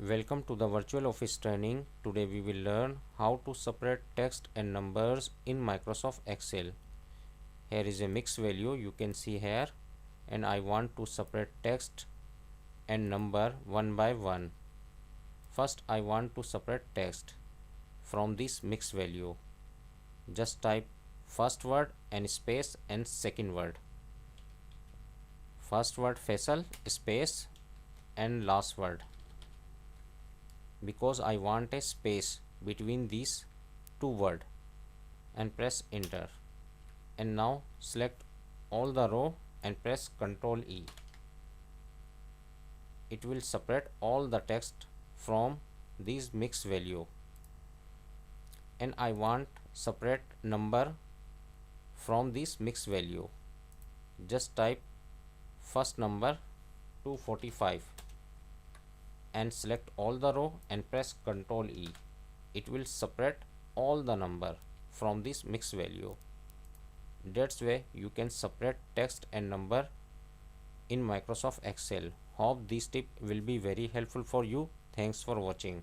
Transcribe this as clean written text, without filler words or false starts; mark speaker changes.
Speaker 1: Welcome to the virtual office training. Today we will learn how to separate text and numbers in Microsoft Excel. Here is a mixed value you can see here, and I want to separate text and number one by one. First I want to separate text from this mixed value. Just type first word and space and second word. First word Faisal space and last word, because I want a space between these two words, and press enter. And now select all the row and press Ctrl E. It will separate all the text from these mixed value. And I want separate number from this mixed value. Just type first number 245 and select all the row and press Ctrl E. It will separate all the number from this mixed value. That's way you can separate text and number in Microsoft Excel. Hope this tip will be very helpful for you. Thanks for watching.